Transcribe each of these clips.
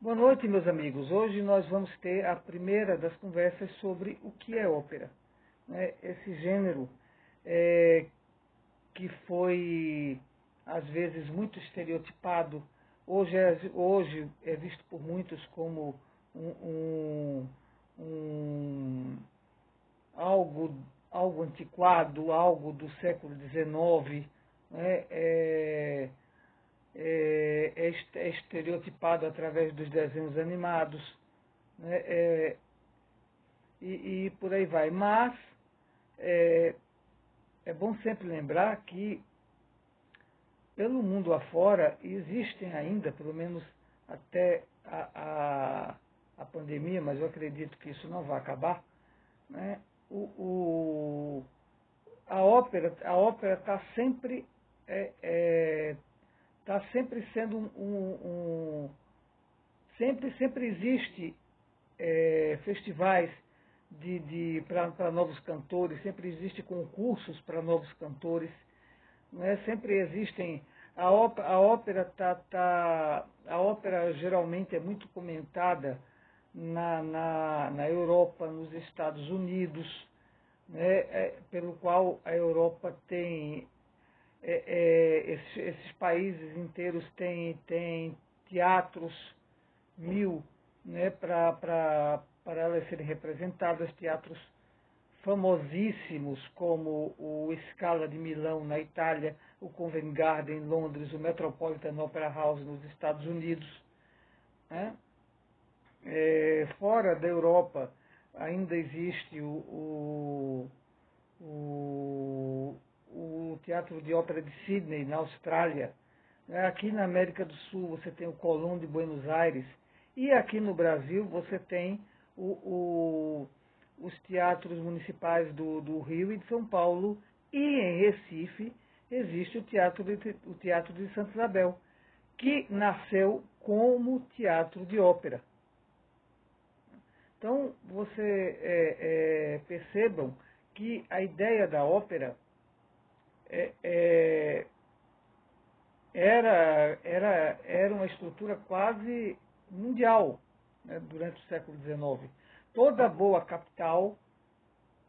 Boa noite, meus amigos. Hoje nós vamos ter a primeira das conversas sobre o que é ópera, né? Esse gênero é, que foi, às vezes, muito estereotipado. Hoje é visto por muitos como um, um- um- algo, algo antiquado, algo do século XIX, né? É estereotipado através dos desenhos animados, né? E por aí vai. Mas é, é bom sempre lembrar que pelo mundo afora existem ainda, pelo menos até a pandemia, mas eu acredito que isso não vai acabar, né? O, o- a ópera está sempre está sempre sendo sempre existe festivais para novos cantores, sempre existe concursos para novos cantores, né? Sempre existem a ópera geralmente é muito comentada na Europa, nos Estados Unidos, né? Pelo qual a Europa tem esses países inteiros têm teatros mil, né, para elas serem representadas, teatros famosíssimos como o Scala de Milão na Itália, o Covent Garden em Londres, o Metropolitan Opera House nos Estados Unidos, né? Fora da Europa ainda existe o, o Teatro de Ópera de Sydney, na Austrália. Aqui na América do Sul você tem o Colón de Buenos Aires. E aqui no Brasil você tem os teatros municipais do Rio e de São Paulo. E em Recife existe o teatro de Santa Isabel, que nasceu como teatro de ópera. Então, percebam que a ideia da ópera é, é, era uma estrutura quase mundial, né, durante o século XIX. Toda boa capital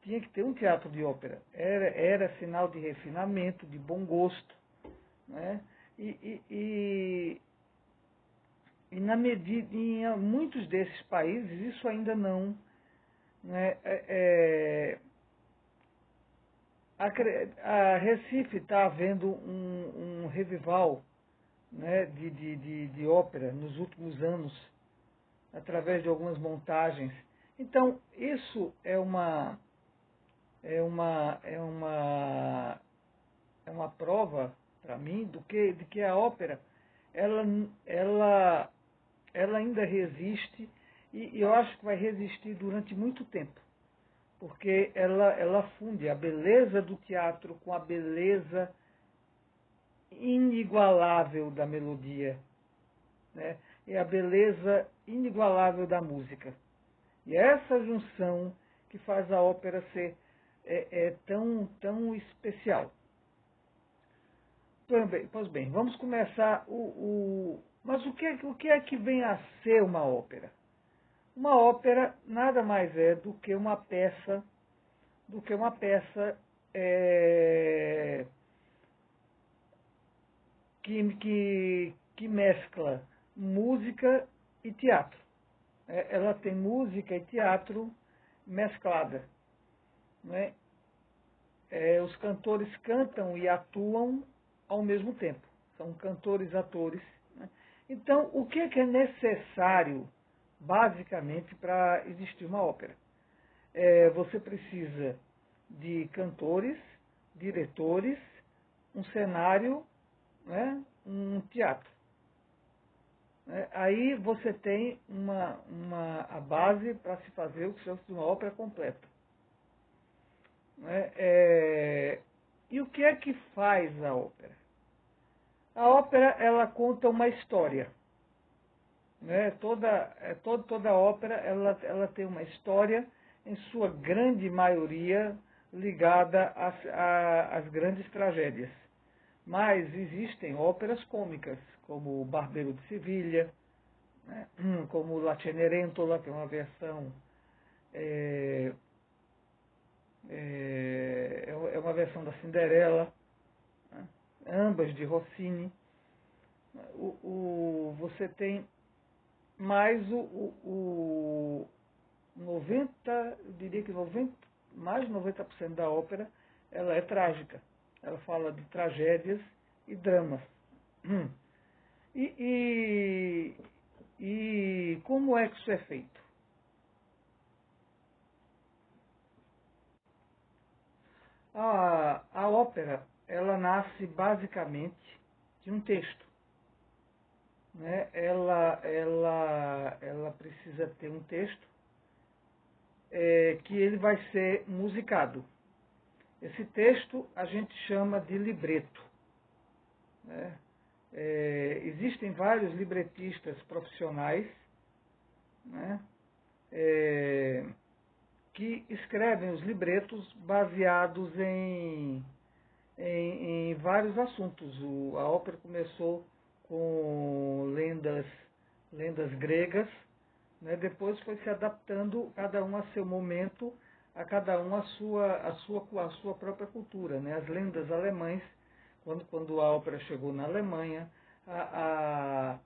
tinha que ter um teatro de ópera. Era sinal de refinamento, de bom gosto, né? E na medida, em muitos desses países isso ainda não, né, a Recife está havendo um revival, né, de ópera nos últimos anos, através de algumas montagens. Então, isso é uma, é uma, é uma prova para mim de que a ópera ela, ela, ela ainda resiste e eu acho que vai resistir durante muito tempo, porque ela funde a beleza do teatro com a beleza inigualável da melodia, né? E a beleza inigualável da música. E é essa junção que faz a ópera ser tão especial. Pois bem, vamos começar mas o que é que vem a ser uma ópera? Uma ópera nada mais é do que uma peça é, que mescla música e teatro. Ela tem música e teatro mesclada, né? Os cantores cantam e atuam ao mesmo tempo. São cantores-atores, né? Então, o que é necessário, basicamente, para existir uma ópera? Você precisa de cantores, diretores, um cenário, né, um teatro. Aí você tem a base para se fazer o que chama de uma ópera completa. E o que é que faz a ópera? A ópera ela conta uma história. Toda ópera ela tem uma história, em sua grande maioria, ligada às grandes tragédias. Mas existem óperas cômicas, como o Barbeiro de Sevilha, né? Como La Cenerentola, que é uma versão é, é uma versão da Cinderela, né? Ambas de Rossini. Você tem mais o 90, eu diria que 90, mais de 90% da ópera, ela é trágica. Ela fala de tragédias e dramas. E, e como é que isso é feito? A ópera, ela nasce basicamente de um texto, né? Ela precisa ter um texto que ele vai ser musicado. Esse texto a gente chama de libreto, né? Existem vários libretistas profissionais, né? É, que escrevem os libretos baseados em vários assuntos. A ópera começou com lendas gregas, né? Depois foi se adaptando, cada um a seu momento, a cada um a sua própria cultura. Né? As lendas alemães, quando a ópera chegou na Alemanha, a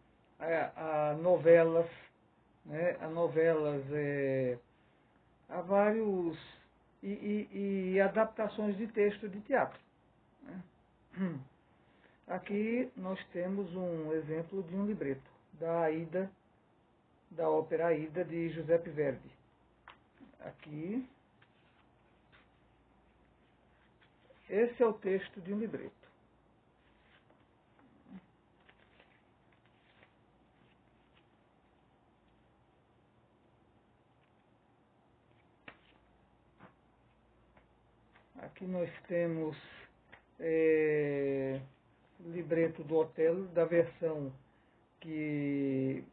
novelas, né? A novelas, há vários e adaptações de texto de teatro. Né? Aqui nós temos um exemplo de um libreto da Aida, da ópera Aida de Giuseppe Verdi. Aqui, esse é o texto de um libreto. Aqui nós temos o libreto do Otelo, da versão que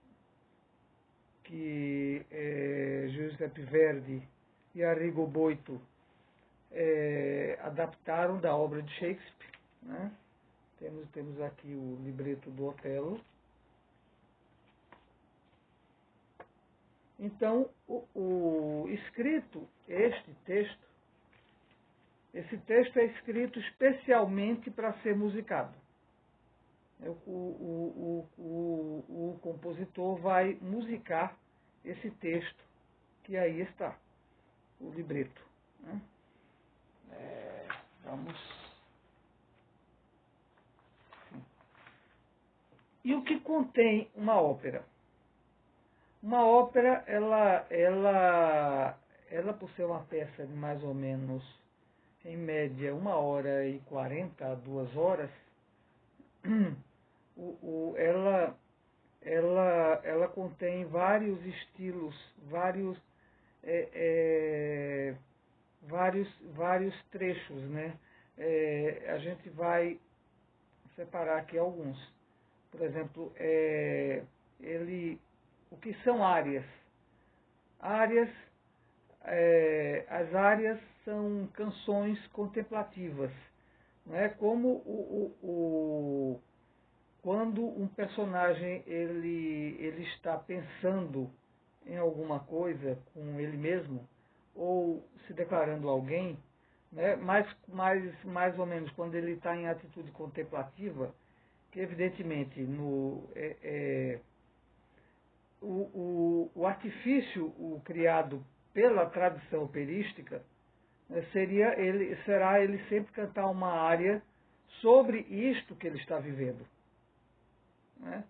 Giuseppe Verdi e Arrigo Boito adaptaram da obra de Shakespeare. Né? Temos aqui o libreto do Otelo. Então, o escrito, esse texto é escrito especialmente para ser musicado. O compositor vai musicar esse texto que aí está, o libreto. Né? Vamos. E o que contém uma ópera? Uma ópera, ela por ser uma peça de mais ou menos, em média, 1h40 a 2 horas, ela contém vários estilos, é, vários trechos, né? A gente vai separar aqui alguns. Por exemplo, o que são áreas? Áreas, as áreas são canções contemplativas, não é? Como quando um personagem ele está pensando em alguma coisa com ele mesmo ou se declarando alguém, né? Mais ou menos quando ele está em atitude contemplativa, que evidentemente o artifício criado pela tradição operística, né, será ele sempre cantar uma área sobre isto que ele está vivendo. Né?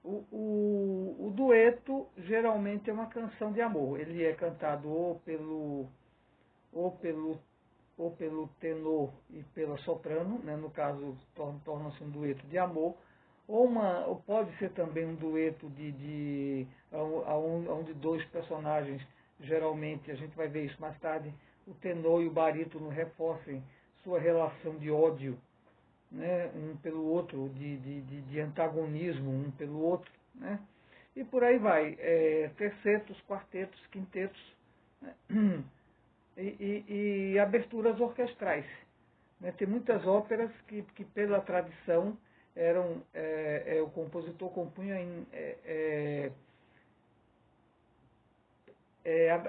O dueto geralmente é uma canção de amor. Ele é cantado ou pelo tenor e pela soprano, né? No caso torna-se um dueto de amor, ou pode ser também um dueto onde dois personagens, geralmente, a gente vai ver isso mais tarde, o tenor e o barítono reforcem sua relação de ódio, né, um pelo outro, de antagonismo um pelo outro, né? E por aí vai, tercetos, quartetos, quintetos, né? E aberturas orquestrais. Né? Tem muitas óperas que pela tradição o compositor compunha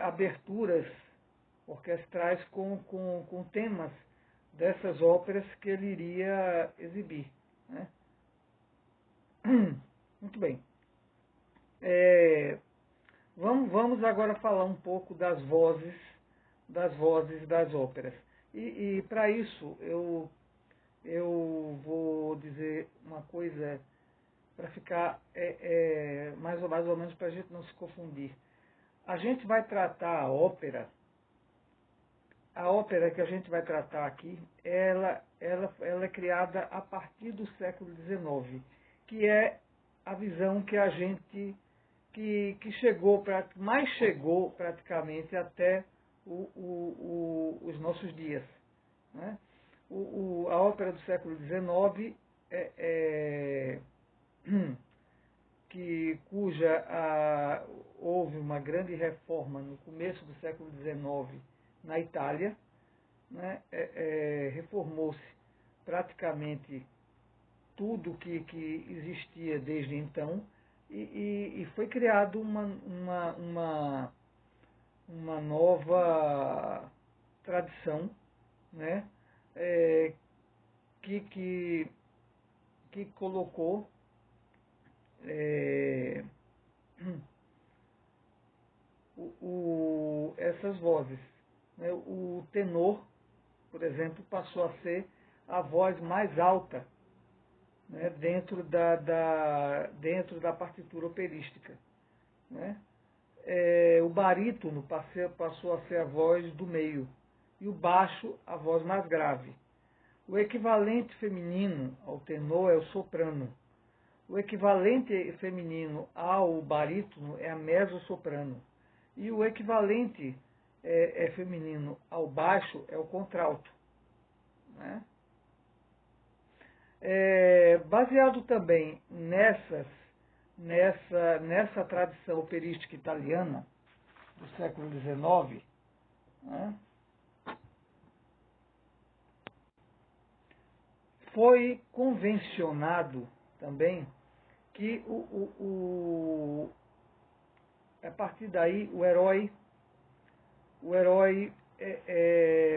aberturas orquestrais com temas dessas óperas que ele iria exibir. Né? Muito bem. Vamos agora falar um pouco das vozes das óperas. E para isso eu vou dizer uma coisa para ficar mais ou menos para a gente não se confundir. A gente vai tratar a ópera que a gente vai tratar aqui, ela é criada a partir do século XIX, que é a visão que a gente que mais chegou praticamente até os nossos dias. Né? A ópera do século XIX houve uma grande reforma no começo do século XIX na Itália, né? Reformou-se praticamente tudo que existia desde então e foi criado uma nova tradição, né? Que colocou essas vozes. Né? O tenor, por exemplo, passou a ser a voz mais alta, né, dentro da partitura operística. Né? O barítono passou a ser a voz do meio e o baixo a voz mais grave. O equivalente feminino ao tenor é o soprano. O equivalente feminino ao barítono é a mezzo-soprano. E o equivalente feminino ao baixo é o contralto. Né? Baseado também nessa tradição operística italiana do século XIX, né? Foi convencionado também que a partir daí o herói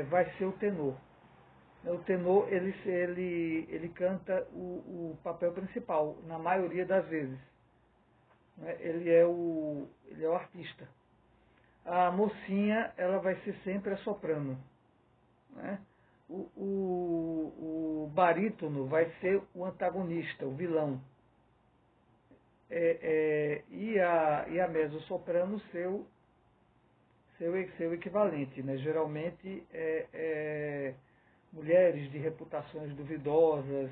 vai ser o tenor. O tenor ele canta o papel principal, na maioria das vezes. Ele é o artista. A mocinha ela vai ser sempre a soprano. Né? O barítono vai ser o antagonista, o vilão. E a mezzo-soprano seu equivalente. Né? Geralmente mulheres de reputações duvidosas,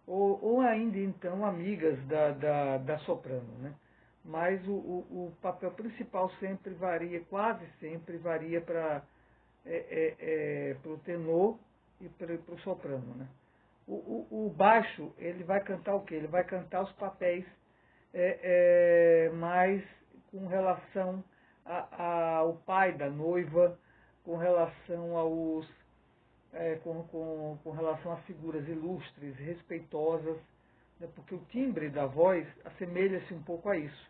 ou ainda então amigas da soprano. Né? Mas o papel principal sempre varia, quase sempre varia para o tenor e para o soprano. Né? O baixo, ele vai cantar o quê? Ele vai cantar os papéis mais com relação ao pai da noiva, com relação com relação a figuras ilustres, respeitosas, né? Porque o timbre da voz assemelha-se um pouco a isso.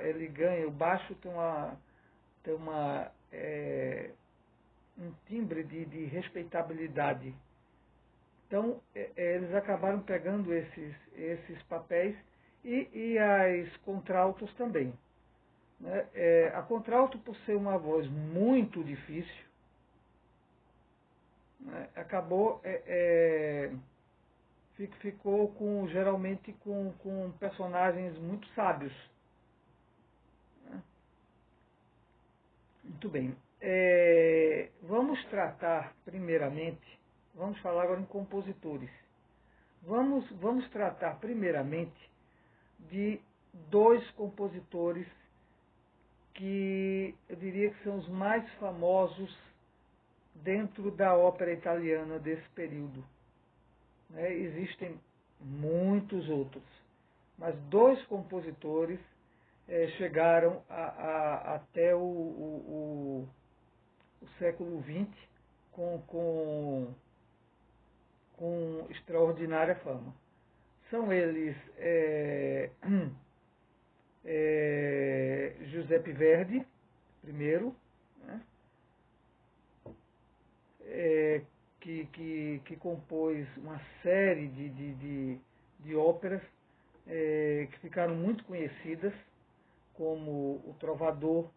Ele ganha, o baixo tem um timbre de respeitabilidade. Então, eles acabaram pegando esses papéis e as contraltos também. Né? A contralto, por ser uma voz muito difícil, né, acabou ficou geralmente com personagens muito sábios. Né? Muito bem. Vamos tratar primeiramente, vamos falar agora em compositores. Vamos tratar primeiramente de dois compositores que eu diria que são os mais famosos dentro da ópera italiana desse período. Né? Existem muitos outros, mas dois compositores chegaram até o século XX com extraordinária fama. São eles Giuseppe Verdi, primeiro, né? Que compôs uma série de óperas que ficaram muito conhecidas, como o Trovador,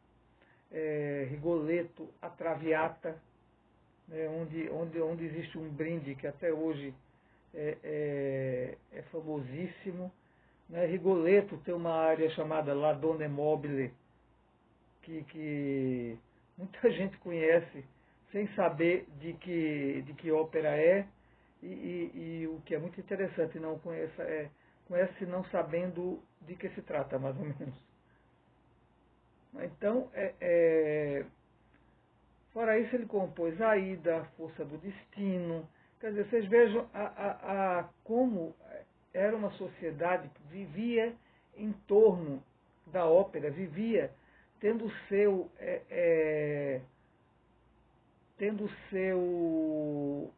Rigoletto, A Traviata, né, onde existe um brinde que até hoje é famosíssimo. Né? Rigoletto tem uma área chamada La Donna è Mobile, que muita gente conhece sem saber de que ópera é, e o que é muito interessante, não conhece não sabendo de que se trata, mais ou menos. Então, fora isso, ele compôs a Aida, a Força do Destino. Quer dizer, vocês vejam como era uma sociedade que vivia em torno da ópera, vivia tendo tendo o seu,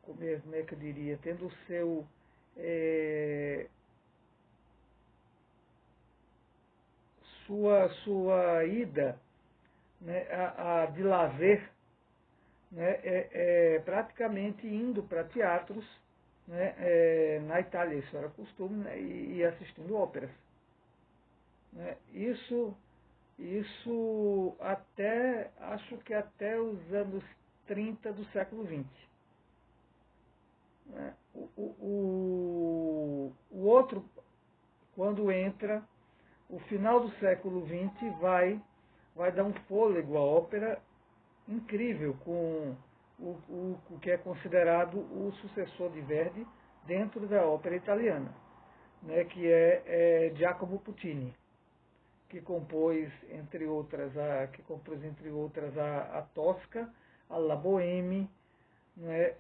como é que eu diria, tendo o seu, sua ida, né, de lazer, né, praticamente indo para teatros, né, na Itália, isso era costume, né, e assistindo óperas. Né. Isso até, acho que até os anos 30 do século XX. Né. O outro, quando entra, o final do século XX vai dar um fôlego à ópera incrível, com o que é considerado o sucessor de Verdi dentro da ópera italiana, né, que é Giacomo Puccini, que compôs entre outras a Tosca, a La Bohème, né,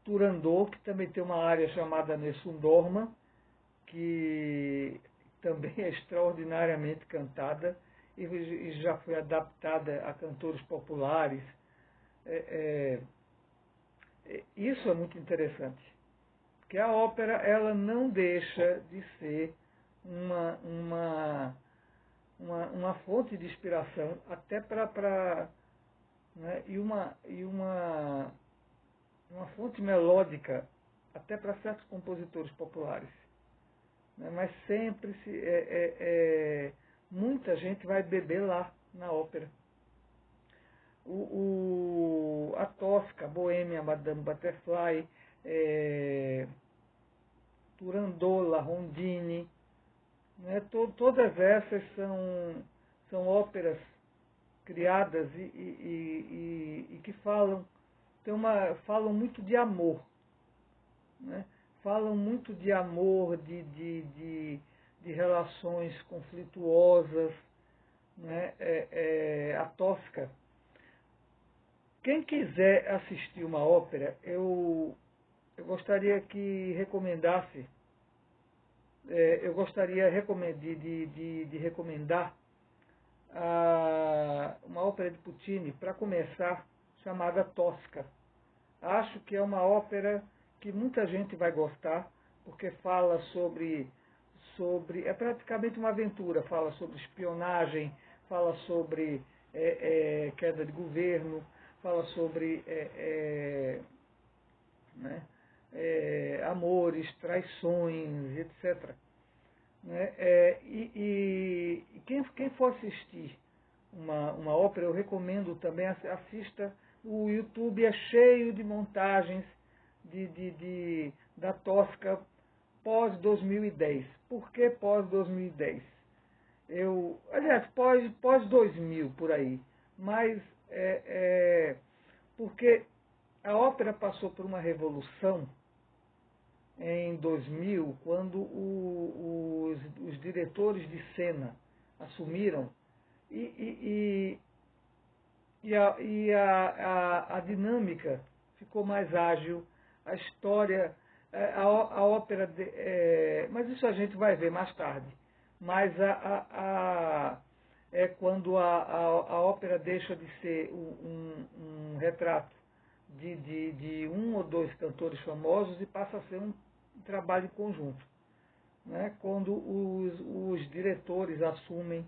Turandot, que também tem uma área chamada Nessun Dorma, que também é extraordinariamente cantada e já foi adaptada a cantores populares. Isso é muito interessante, porque a ópera ela não deixa de ser uma fonte de inspiração até né, uma fonte melódica até para certos compositores populares. Né, mas sempre muita gente vai beber lá na ópera. A Tosca, a Boêmia, Madame Butterfly, Turandot, La Rondine, né, todas essas são óperas criadas e que falam muito de amor. Né, falam muito de amor, de relações conflituosas. Né, a Tosca. Quem quiser assistir uma ópera, eu gostaria que recomendasse, eu gostaria de recomendar uma ópera de Puccini, para começar, chamada Tosca. Acho que é uma ópera que muita gente vai gostar, porque fala é praticamente uma aventura, fala sobre espionagem, fala sobre queda de governo, fala sobre né, amores, traições, etc. Né, e quem for assistir uma ópera, eu recomendo também, assista. O YouTube é cheio de montagens da Tosca pós-2010. Por que pós-2010? Aliás, pós-2000, por aí. Mas porque a ópera passou por uma revolução em 2000, quando os diretores de cena assumiram a dinâmica ficou mais ágil, a história, a ópera, mas isso a gente vai ver mais tarde. Mas é quando a ópera deixa de ser um retrato de um ou dois cantores famosos e passa a ser um trabalho em conjunto. né, quando os diretores assumem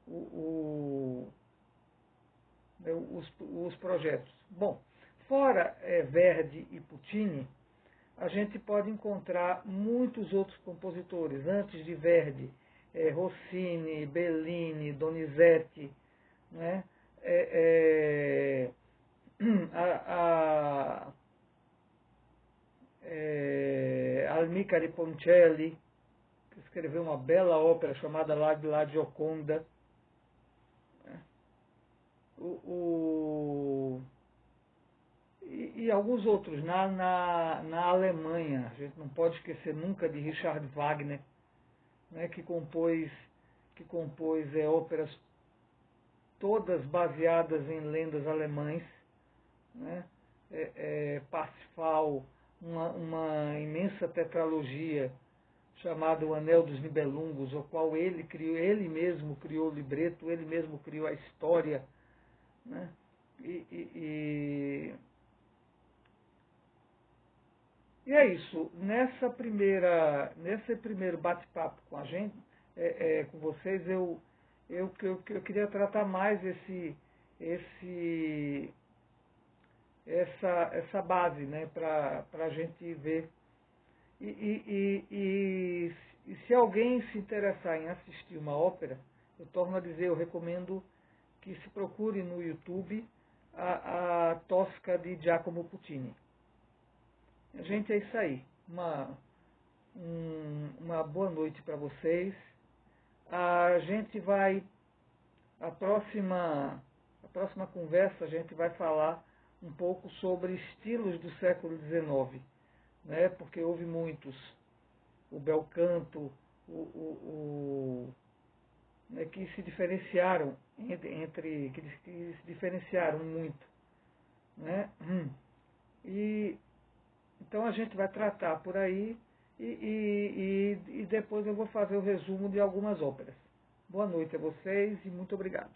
o, os projetos. Bom, fora Verdi e Puccini, a gente pode encontrar muitos outros compositores. Antes de Verdi, Rossini, Bellini, Donizetti, né? A Almicari Ponchielli, que escreveu uma bela ópera chamada La Gioconda. E alguns outros na Alemanha. A gente não pode esquecer nunca de Richard Wagner, né, que compôs óperas todas baseadas em lendas alemães, né? Parsifal, uma imensa tetralogia chamada O Anel dos Nibelungos, o qual ele mesmo criou o libreto, ele mesmo criou a história, né? E é isso. Nesse primeiro bate-papo com a gente, com vocês, eu queria tratar mais essa base, né, para a gente ver. E se alguém se interessar em assistir uma ópera, eu torno a dizer, eu recomendo que se procure no YouTube a Tosca de Giacomo Puccini. Gente, é isso aí. Uma boa noite para vocês. A gente vai, a próxima conversa, a gente vai falar um pouco sobre estilos do século XIX, né? Porque houve muitos. O bel canto, né, que se diferenciaram que se diferenciaram muito, né? Então a gente vai tratar por aí e depois eu vou fazer o resumo de algumas óperas. Boa noite a vocês e muito obrigado.